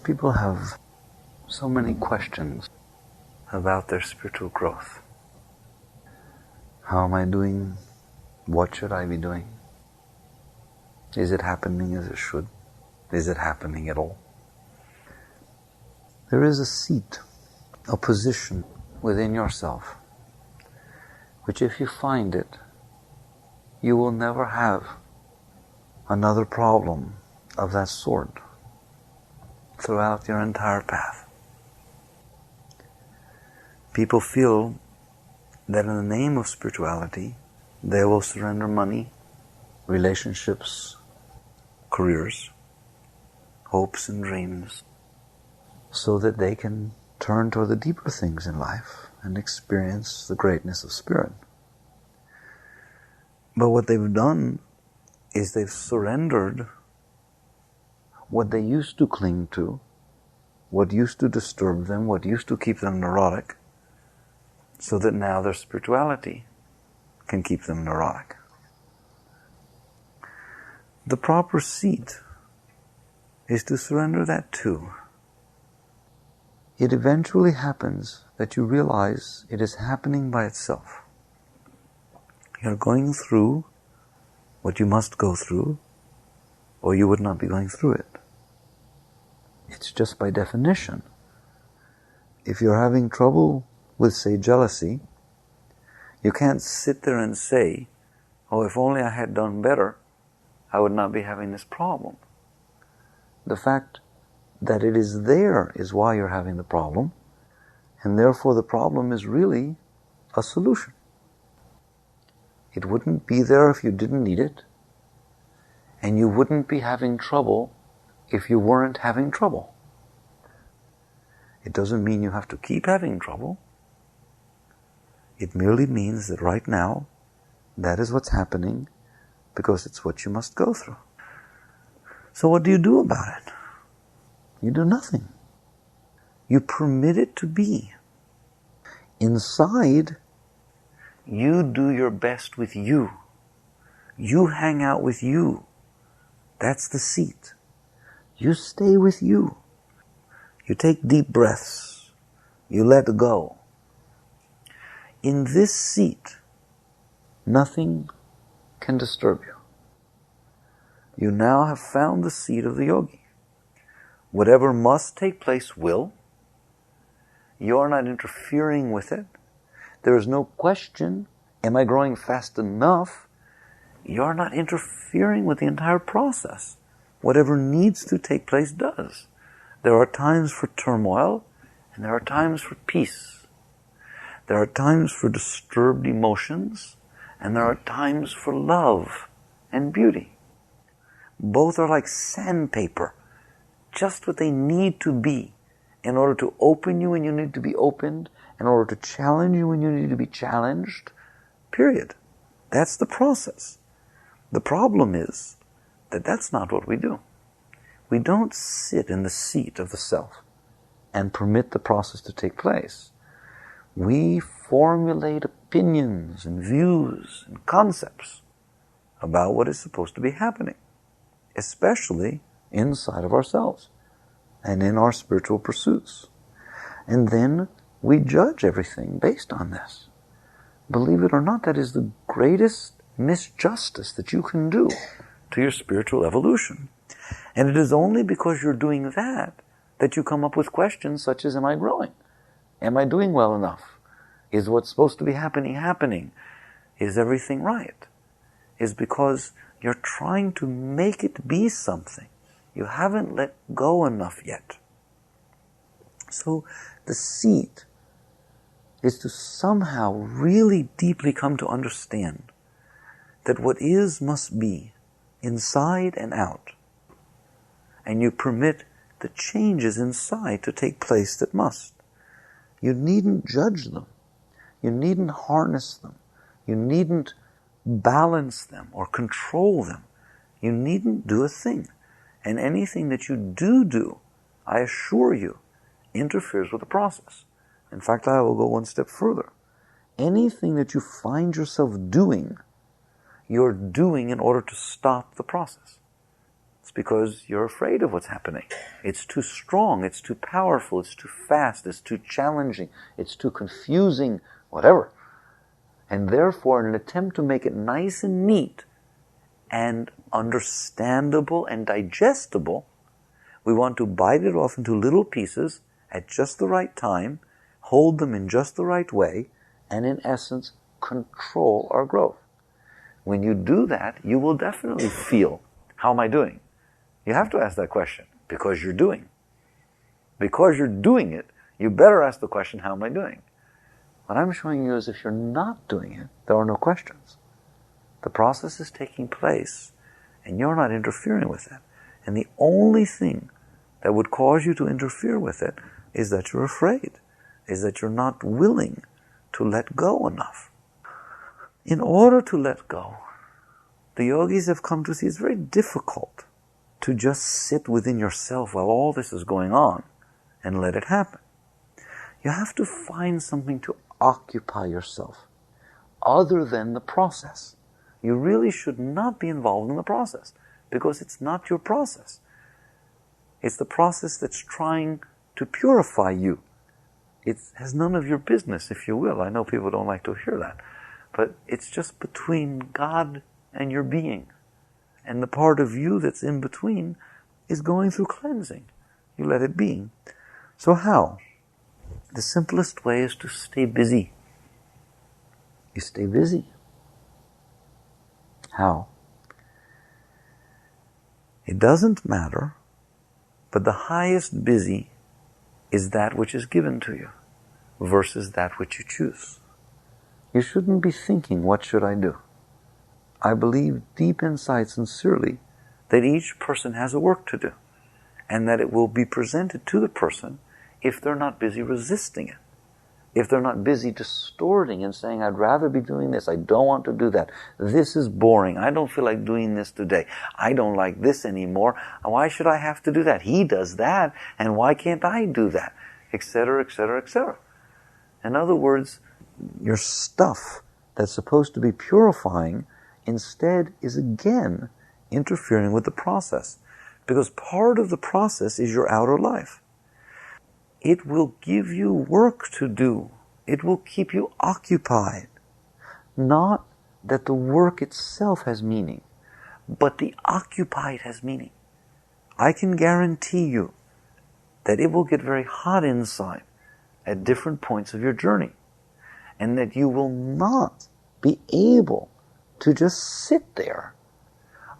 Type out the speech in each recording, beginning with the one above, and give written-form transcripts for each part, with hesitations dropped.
People have so many questions about their spiritual growth. How am I doing? What should I be doing? Is it happening as it should? Is it happening at all? There is a seat, a position within yourself, which if you find it, you will never have another problem of that sort throughout your entire path. People feel that in the name of spirituality, they will surrender money, relationships, careers, hopes and dreams, so that they can turn toward the deeper things in life and experience the greatness of spirit. But what they've done is they've surrendered what they used to cling to, what used to disturb them, what used to keep them neurotic, so that now their spirituality can keep them neurotic. The proper seat is to surrender that too. It eventually happens that you realize it is happening by itself. You're going through what you must go through, or you would not be going through it. It's just by definition. If you're having trouble with, say, jealousy, you can't sit there and say, oh, if only I had done better, I would not be having this problem. The fact that it is there is why you're having the problem, and therefore the problem is really a solution. It wouldn't be there if you didn't need it, and you wouldn't be having trouble if you weren't having trouble. It doesn't mean you have to keep having trouble. It merely means that right now, that is what's happening because it's what you must go through. So what do you do about it? You do nothing. You permit it to be. Inside, you do your best with you. You hang out with you. That's the seat. You stay with you. You take deep breaths. You let go. In this seat, nothing can disturb you. You now have found the seat of the yogi. Whatever must take place will. You are not interfering with it. There is no question, am I growing fast enough? You are not interfering with the entire process. Whatever needs to take place does. There are times for turmoil, and there are times for peace. There are times for disturbed emotions, and there are times for love and beauty. Both are like sandpaper, just what they need to be in order to open you when you need to be opened, in order to challenge you when you need to be challenged, period. That's the process. The problem is that that's not what we do. We don't sit in the seat of the self and permit the process to take place. We formulate opinions and views and concepts about what is supposed to be happening, especially inside of ourselves and in our spiritual pursuits. And then we judge everything based on this. Believe it or not, that is the greatest misjustice that you can do to your spiritual evolution. And it is only because you're doing that that you come up with questions such as, am I growing? Am I doing well enough? Is what's supposed to be happening? Is everything right? Is because you're trying to make it be something. You haven't let go enough yet. So the seat is to somehow really deeply come to understand that what is must be, inside and out. And you permit the changes inside to take place that must. You needn't judge them. You needn't harness them. You needn't balance them or control them. You needn't do a thing. And anything that you do, I assure you, interferes with the process. In fact, I will go one step further. Anything that you find yourself doing, you're doing in order to stop the process. It's because you're afraid of what's happening. It's too strong, it's too powerful, it's too fast, it's too challenging, it's too confusing, whatever. And therefore, in an attempt to make it nice and neat and understandable and digestible, we want to bite it off into little pieces at just the right time, hold them in just the right way, and in essence, control our growth. When you do that, you will definitely feel, how am I doing? You have to ask that question, because you're doing. Because you're doing it, you better ask the question, how am I doing? What I'm showing you is if you're not doing it, there are no questions. The process is taking place, and you're not interfering with it. And the only thing that would cause you to interfere with it is that you're afraid, is that you're not willing to let go enough. In order to let go, the yogis have come to see it's very difficult to just sit within yourself while all this is going on and let it happen. You have to find something to occupy yourself other than the process. You really should not be involved in the process because it's not your process. It's the process that's trying to purify you. It has none of your business, if you will. I know people don't like to hear that. But it's just between God and your being. And the part of you that's in between is going through cleansing. You let it be. So how? The simplest way is to stay busy. You stay busy. How? It doesn't matter, but the highest busy is that which is given to you versus that which you choose. You shouldn't be thinking, what should I do? I believe deep inside, sincerely, that each person has a work to do, and that it will be presented to the person if they're not busy resisting it. If they're not busy distorting and saying, I'd rather be doing this, I don't want to do that, this is boring, I don't feel like doing this today, I don't like this anymore, why should I have to do that? He does that, and why can't I do that? Etc., etc., etc. In other words, your stuff that's supposed to be purifying instead is again interfering with the process. Because part of the process is your outer life. It will give you work to do. It will keep you occupied. Not that the work itself has meaning, but the occupied has meaning. I can guarantee you that it will get very hot inside at different points of your journey, and that you will not be able to just sit there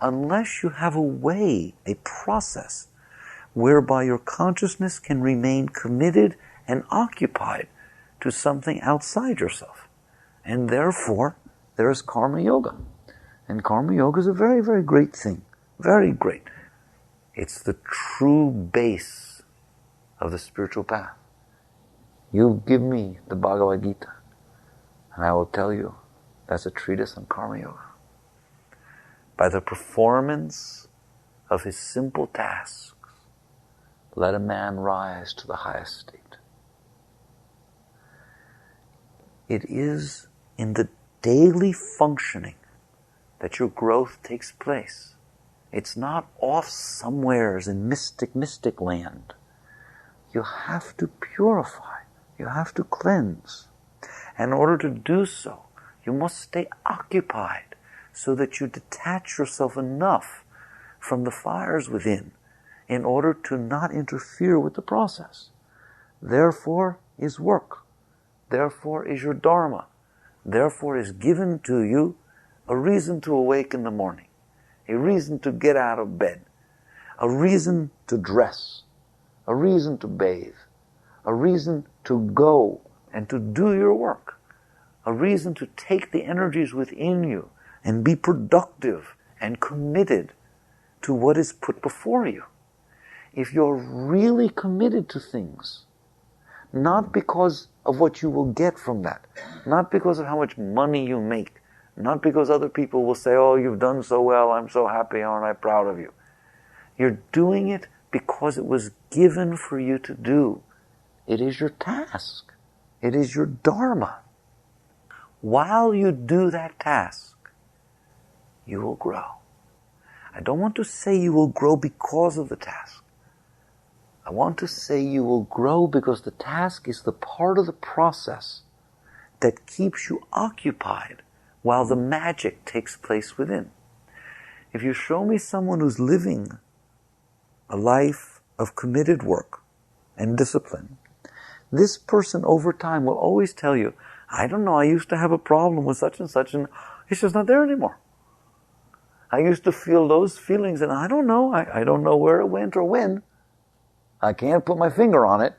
unless you have a way, a process, whereby your consciousness can remain committed and occupied to something outside yourself. And therefore, there is karma yoga. And karma yoga is a very, very great thing. Very great. It's the true base of the spiritual path. You give me the Bhagavad Gita, and I will tell you that's a treatise on karma yoga. By the performance of his simple tasks, let a man rise to the highest state. It is in the daily functioning that your growth takes place. It's not off somewheres in mystic land. You have to purify. You have to cleanse. And in order to do so, you must stay occupied so that you detach yourself enough from the fires within in order to not interfere with the process. Therefore is work. Therefore is your dharma. Therefore is given to you a reason to awake in the morning, a reason to get out of bed, a reason to dress, a reason to bathe, a reason to go and to do your work, a reason to take the energies within you and be productive and committed to what is put before you. If you're really committed to things, not because of what you will get from that, not because of how much money you make, not because other people will say, oh, you've done so well, I'm so happy, aren't I proud of you? You're doing it because it was given for you to do. It is your task. It is your dharma. While you do that task, you will grow. I don't want to say you will grow because of the task. I want to say you will grow because the task is the part of the process that keeps you occupied while the magic takes place within. If you show me someone who's living a life of committed work and discipline, this person over time will always tell you, I don't know, I used to have a problem with such and it's just not there anymore. I used to feel those feelings and I don't know, I don't know where it went or when. I can't put my finger on it.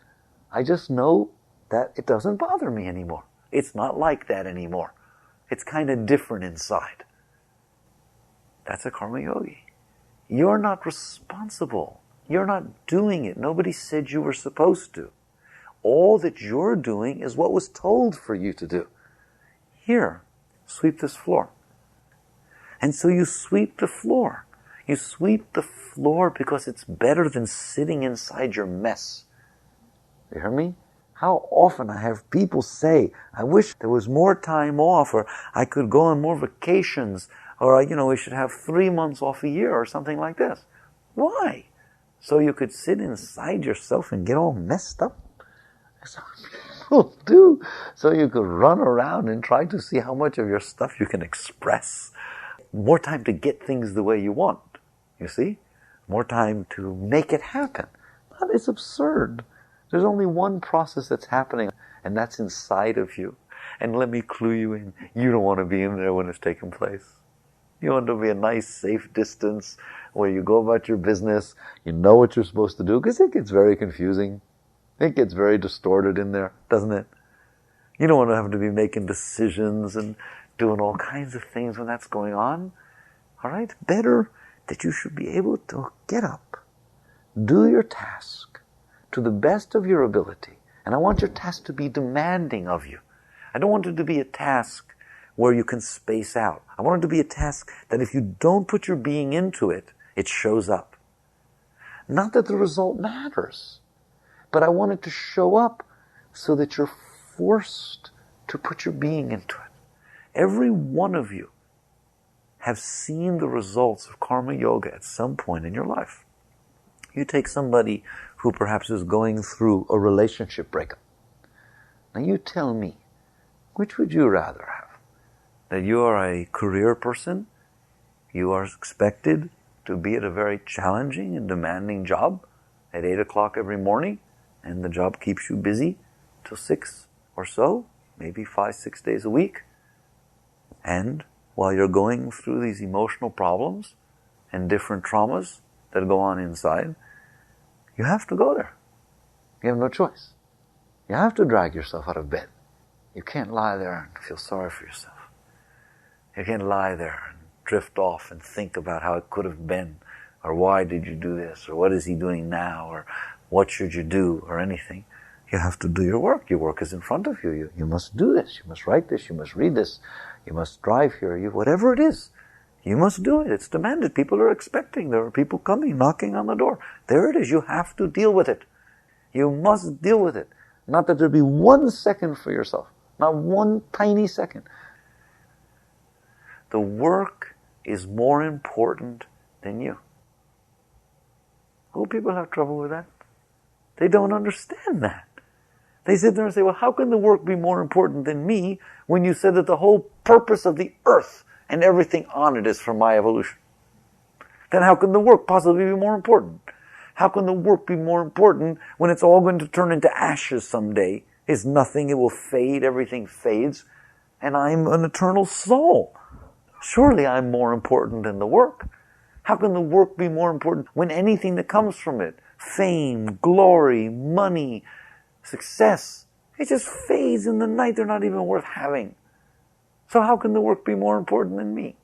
I just know that it doesn't bother me anymore. It's not like that anymore. It's kind of different inside. That's a karma yogi. You're not responsible. You're not doing it. Nobody said you were supposed to. All that you're doing is what was told for you to do. Here, sweep this floor. And so you sweep the floor. You sweep the floor because it's better than sitting inside your mess. You hear me? How often I have people say, I wish there was more time off, or I could go on more vacations, or, we should have 3 months off a year, or something like this. Why? So you could sit inside yourself and get all messed up? That's what people do. So you could run around and try to see how much of your stuff you can express. More time to get things the way you want. You see? More time to make it happen. That is absurd. There's only one process that's happening, and that's inside of you. And let me clue you in. You don't want to be in there when it's taking place. You want to be a nice, safe distance where you go about your business, you know what you're supposed to do, because it gets very confusing. It gets very distorted in there, doesn't it? You don't want to have to be making decisions and doing all kinds of things when that's going on. All right? Better that you should be able to get up, do your task to the best of your ability. And I want your task to be demanding of you. I don't want it to be a task where you can space out. I want it to be a task that if you don't put your being into it, it shows up. Not that the result matters, but I want it to show up so that you're forced to put your being into it. Every one of you have seen the results of karma yoga at some point in your life. You take somebody who perhaps is going through a relationship breakup. Now you tell me, which would you rather have? That you are a career person, you are expected to be at a very challenging and demanding job at 8 o'clock every morning, and the job keeps you busy till 6 or so, maybe 5-6 days a week. And while you're going through these emotional problems and different traumas that go on inside, you have to go there. You have no choice. You have to drag yourself out of bed. You can't lie there and feel sorry for yourself. You can't lie there and drift off and think about how it could have been, or why did you do this, or what is he doing now, or what should you do, or anything. You have to do your work. Your work is in front of you. You must do this. You must write this. You must read this. You must drive here. Whatever it is, you must do it. It's demanded. People are expecting. There are people coming, knocking on the door. There it is. You have to deal with it. You must deal with it. Not that there be 1 second for yourself. Not one tiny second. The work is more important than you. Oh, people have trouble with that. They don't understand that. They sit there and say, well, how can the work be more important than me when you said that the whole purpose of the earth and everything on it is for my evolution? Then how can the work possibly be more important? How can the work be more important when it's all going to turn into ashes someday? It's nothing, it will fade, everything fades, and I'm an eternal soul. Surely I'm more important than the work. How can the work be more important when anything that comes from it, fame, glory, money, success, it just fades in the night. They're not even worth having. So how can the work be more important than me?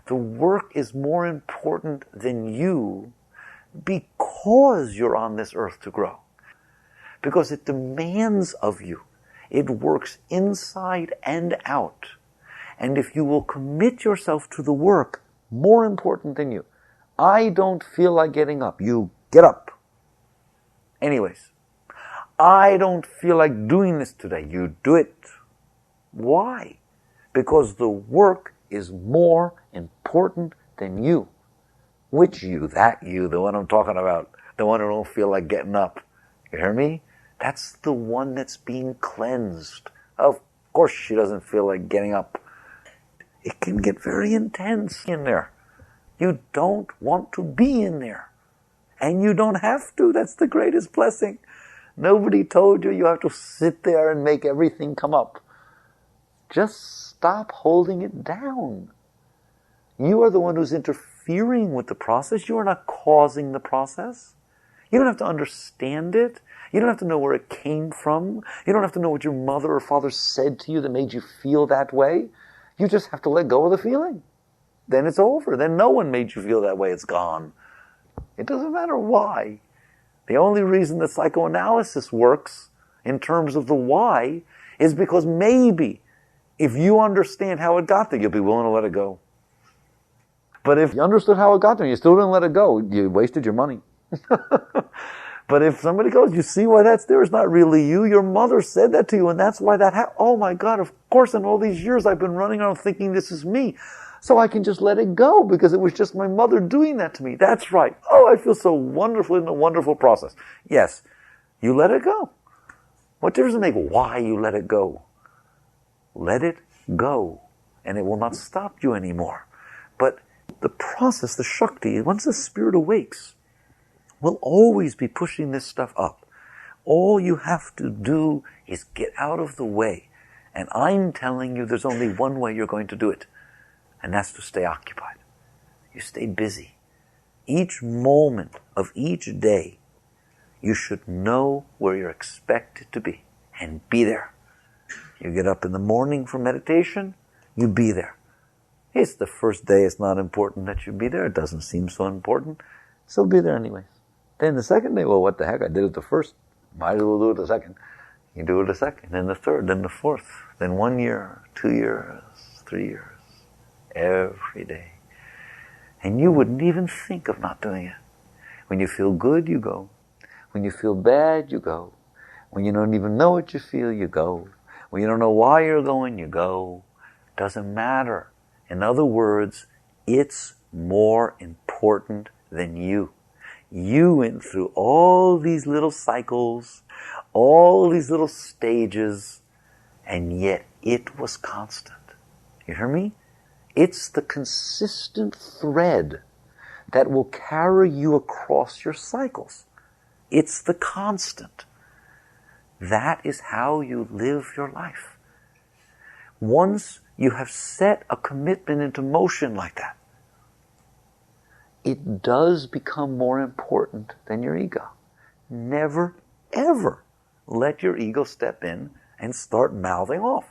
The work is more important than you because you're on this earth to grow. Because it demands of you. It works inside and out. And if you will commit yourself to the work, more important than you. I don't feel like getting up. You get up. Anyways, I don't feel like doing this today. You do it. Why? Because the work is more important than you. Which you? That you, the one I'm talking about. The one who don't feel like getting up. You hear me? That's the one that's being cleansed. Of course she doesn't feel like getting up. It can get very intense in there. You don't want to be in there. And you don't have to. That's the greatest blessing. Nobody told you you have to sit there and make everything come up. Just stop holding it down. You are the one who's interfering with the process. You are not causing the process. You don't have to understand it. You don't have to know where it came from. You don't have to know what your mother or father said to you that made you feel that way. You just have to let go of the feeling. Then it's over. Then no one made you feel that way. It's gone. It doesn't matter why. The only reason that psychoanalysis works in terms of the why is because maybe if you understand how it got there, you'll be willing to let it go. But if you understood how it got there and you still didn't let it go, you wasted your money. But if somebody goes, you see why that's there? It's not really you. Your mother said that to you, and that's why that happened. Oh my God, of course, in all these years I've been running around thinking this is me. So I can just let it go because it was just my mother doing that to me. That's right. Oh, I feel so wonderful in a wonderful process. Yes, you let it go. What difference does it make why you let it go? Let it go, and it will not stop you anymore. But the process, the Shakti, once the spirit awakes, will always be pushing this stuff up. All you have to do is get out of the way. And I'm telling you there's only one way you're going to do it. And that's to stay occupied. You stay busy. Each moment of each day, you should know where you're expected to be and be there. You get up in the morning for meditation, you be there. It's the first day, it's not important that you be there. It doesn't seem so important. So be there anyway. Then the second day, well, what the heck? I did it the first. Might as well do it the second. You do it the second, then the third, then the fourth, then 1 year, 2 years, 3 years. Every day. And you wouldn't even think of not doing it. When you feel good, you go. When you feel bad, you go. When you don't even know what you feel, you go. When you don't know why you're going, you go. Doesn't matter. In other words, it's more important than you. You went through all these little cycles, all these little stages, and yet it was constant. You hear me? It's the consistent thread that will carry you across your cycles. It's the constant. That is how you live your life. Once you have set a commitment into motion like that, it does become more important than your ego. Never, ever let your ego step in and start mouthing off.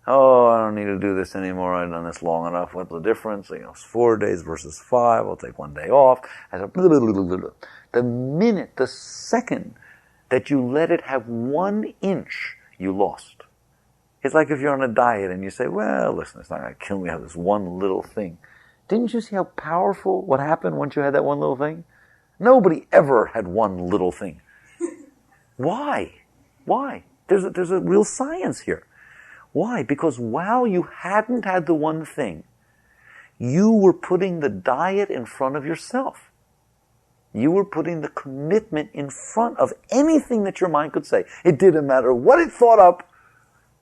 Oh, I don't need to do this anymore. I've done this long enough. What's the difference? It's 4 days versus 5. I'll take 1 day off. The minute, the second that you let it have 1 inch, you lost. It's like if you're on a diet and you say, well, listen, it's not going to kill me. I have this one little thing. Didn't you see how powerful what happened once you had that one little thing? Nobody ever had one little thing. Why? Why? There's a real science here. Why? Because while you hadn't had the one thing, you were putting the diet in front of yourself. You were putting the commitment in front of anything that your mind could say. It didn't matter what it thought up.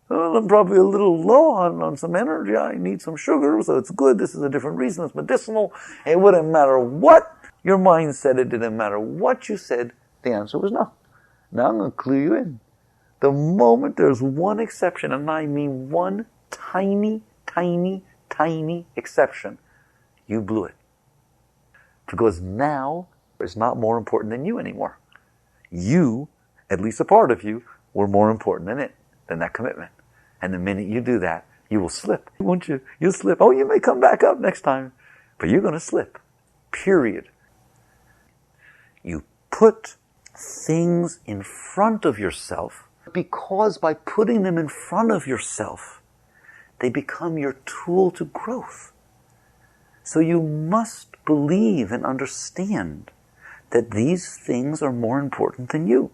Well, I'm probably a little low on some energy. I need some sugar, so it's good. This is a different reason. It's medicinal. It wouldn't matter what your mind said. It didn't matter what you said. The answer was no. Now I'm going to clue you in. The moment there's one exception, and I mean one tiny, tiny, tiny exception, you blew it. Because now it's not more important than you anymore. You, at least a part of you, were more important than it, than that commitment. And the minute you do that, you will slip, won't you? You'll slip. Oh, you may come back up next time, but you're going to slip. Period. You put things in front of yourself because by putting them in front of yourself, they become your tool to growth. So you must believe and understand that these things are more important than you.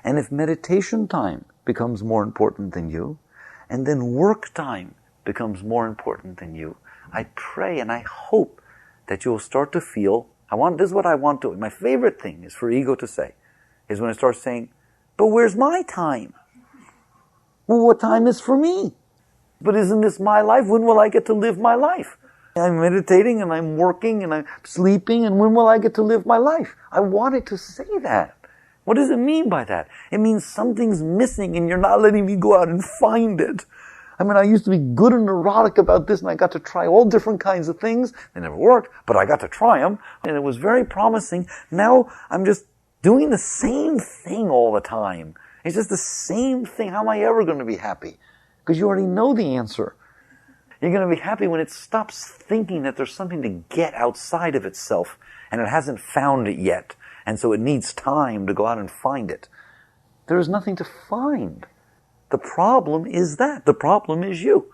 And if meditation time becomes more important than you, and then work time becomes more important than you, I pray and I hope that you will start to feel This is what I want to. My favorite thing is for ego to say, is when it starts saying, but where's my time? Well, what time is for me? But isn't this my life? When will I get to live my life? I'm meditating and I'm working and I'm sleeping, and when will I get to live my life? I wanted to say that. What does it mean by that? It means something's missing and you're not letting me go out and find it. I mean, I used to be good and neurotic about this, and I got to try all different kinds of things. They never worked, but I got to try them, and it was very promising. Now I'm just doing the same thing all the time. It's just the same thing. How am I ever going to be happy? Because you already know the answer. You're going to be happy when it stops thinking that there's something to get outside of itself, and it hasn't found it yet, and so it needs time to go out and find it. There is nothing to find. The problem is that. The problem is you.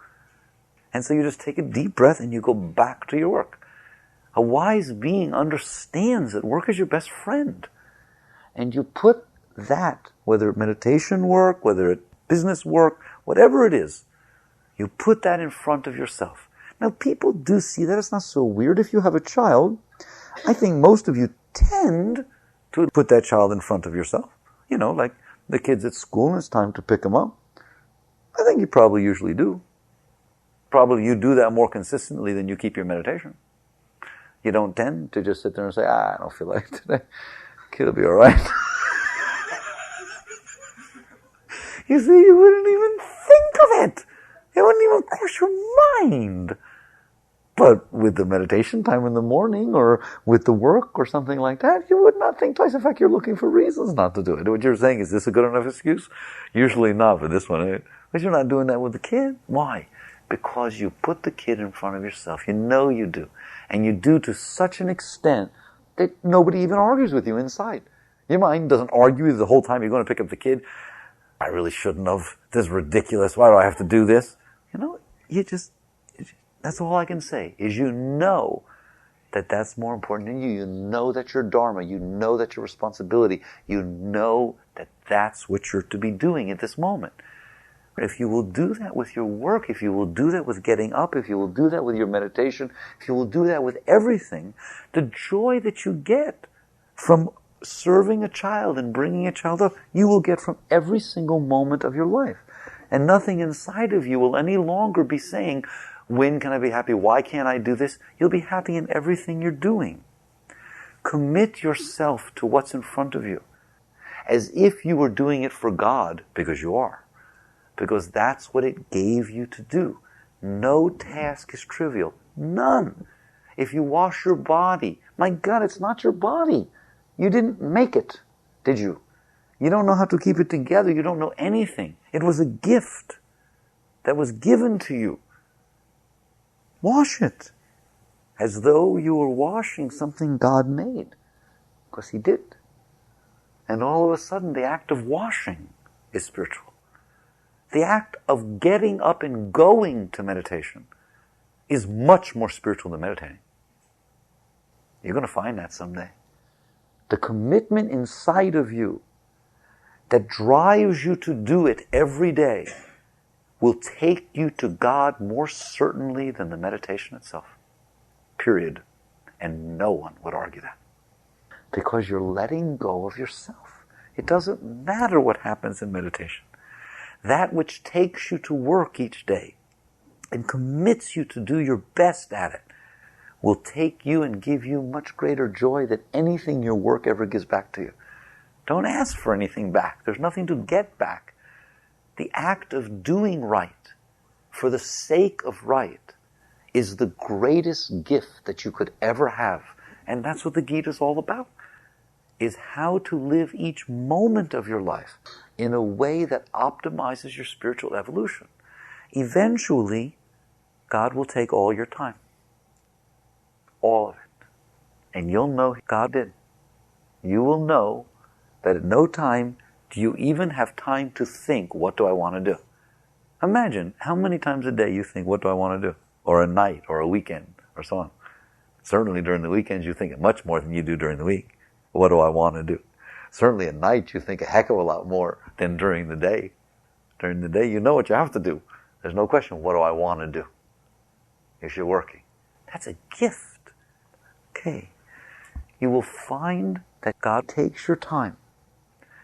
And so you just take a deep breath and you go back to your work. A wise being understands that work is your best friend. And you put that, whether meditation work, whether it's business work, whatever it is, you put that in front of yourself. Now, people do see that. It's not so weird. If you have a child, I think most of you tend to put that child in front of yourself. You know, like the kids at school, and it's time to pick them up. I think you probably usually do. Probably you do that more consistently than you keep your meditation. You don't tend to just sit there and say, I don't feel like it today. Kid will be all right. You see, you wouldn't even think of it. It wouldn't even cross your mind. But with the meditation time in the morning, or with the work or something like that, you would not think twice. In fact, you're looking for reasons not to do it. What you're saying, is this a good enough excuse? Usually not for this one. But you're not doing that with the kid. Why? Because you put the kid in front of yourself. You know you do. And you do to such an extent that nobody even argues with you inside. Your mind doesn't argue with you the whole time you're going to pick up the kid. I really shouldn't have. This is ridiculous. Why do I have to do this? You know, that's all I can say, is you know that that's more important than you. You know that your dharma. You know that your responsibility. You know that that's what you're to be doing at this moment. If you will do that with your work, if you will do that with getting up, if you will do that with your meditation, if you will do that with everything, the joy that you get from serving a child and bringing a child up, you will get from every single moment of your life. And nothing inside of you will any longer be saying, when can I be happy? Why can't I do this? You'll be happy in everything you're doing. Commit yourself to what's in front of you, as if you were doing it for God, because you are. Because that's what it gave you to do. No task is trivial. None. If you wash your body, my God, it's not your body. You didn't make it, did you? You don't know how to keep it together. You don't know anything. It was a gift that was given to you. Wash it as though you were washing something God made, because He did. And all of a sudden, the act of washing is spiritual. The act of getting up and going to meditation is much more spiritual than meditating. You're going to find that someday. The commitment inside of you that drives you to do it every day will take you to God more certainly than the meditation itself. Period. And no one would argue that. Because you're letting go of yourself. It doesn't matter what happens in meditation. That which takes you to work each day and commits you to do your best at it will take you and give you much greater joy than anything your work ever gives back to you. Don't ask for anything back. There's nothing to get back. The act of doing right for the sake of right is the greatest gift that you could ever have. And that's what the Gita is all about, is how to live each moment of your life in a way that optimizes your spiritual evolution. Eventually, God will take all your time. All of it. And you'll know God did. You will know that at no time do you even have time to think, what do I want to do? Imagine how many times a day you think, what do I want to do? Or a night, or a weekend, or so on. Certainly during the weekends you think it much more than you do during the week. What do I want to do? Certainly at night you think a heck of a lot more than during the day. During the day you know what you have to do. There's no question, what do I want to do? If you're working. That's a gift. Okay. you will find that God takes your time,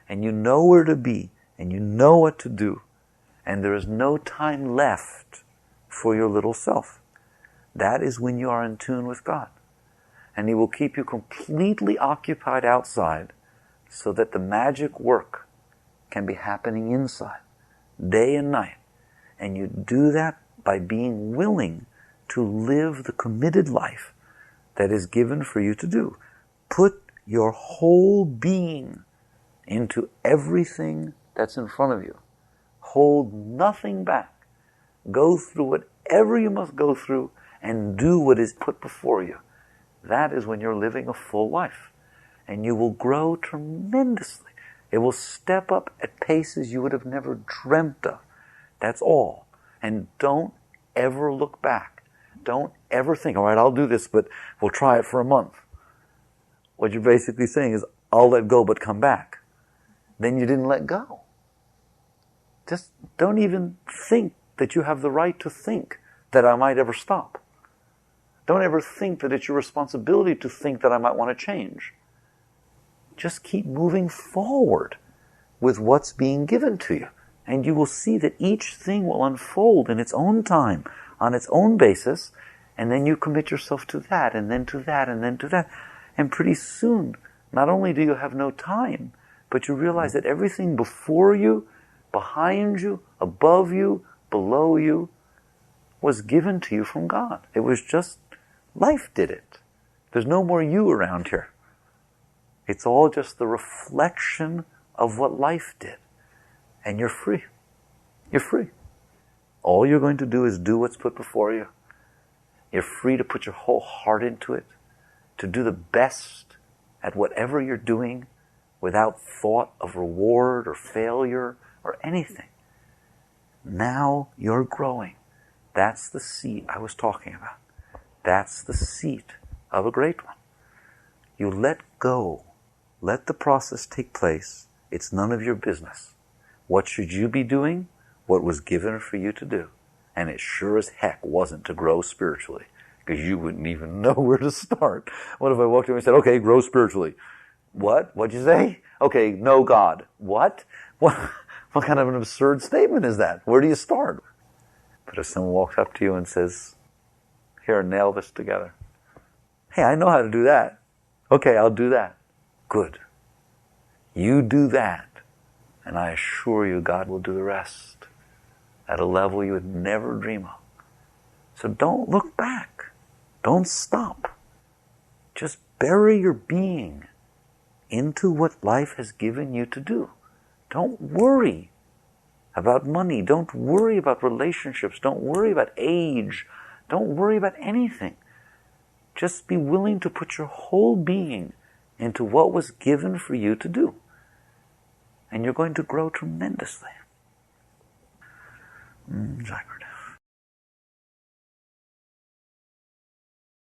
and you know where to be, and you know what to do, and there is no time left for your little self. That is when you are in tune with God. And He will keep you completely occupied outside so that the magic work can be happening inside, day and night. And you do that by being willing to live the committed life that is given for you to do. Put your whole being into everything that's in front of you. Hold nothing back. Go through whatever you must go through and do what is put before you. That is when you're living a full life. And you will grow tremendously. It will step up at paces you would have never dreamt of. That's all. And don't ever look back. Don't ever think, all right, I'll do this, but we'll try it for a month. What you're basically saying is, I'll let go but come back. Then you didn't let go. Just don't even think that you have the right to think that I might ever stop. Don't ever think that it's your responsibility to think that I might want to change. Just keep moving forward with what's being given to you. And you will see that each thing will unfold in its own time, on its own basis, and then you commit yourself to that, and then to that, and then to that. And pretty soon, not only do you have no time, but you realize that everything before you, behind you, above you, below you, was given to you from God. It was just, life did it. There's no more you around here. It's all just the reflection of what life did. And you're free. You're free. All you're going to do is do what's put before you. You're free to put your whole heart into it, to do the best at whatever you're doing without thought of reward or failure or anything. Now you're growing. That's the seat I was talking about. That's the seat of a great one. You let go. Let the process take place. It's none of your business. What should you be doing? What was given for you to do. And it sure as heck wasn't to grow spiritually, because you wouldn't even know where to start. What if I walked in and said, okay, grow spiritually? What? What'd you say? Okay, know God. What? What kind of an absurd statement is that? Where do you start? But if someone walks up to you and says, here, nail this together. Hey, I know how to do that. Okay, I'll do that. Good. You do that, and I assure you God will do the rest at a level you would never dream of. So don't look back. Don't stop. Just bury your being into what life has given you to do. Don't worry about money. Don't worry about relationships. Don't worry about age. Don't worry about anything. Just be willing to put your whole being into what was given for you to do. And you're going to grow tremendously. Jagged.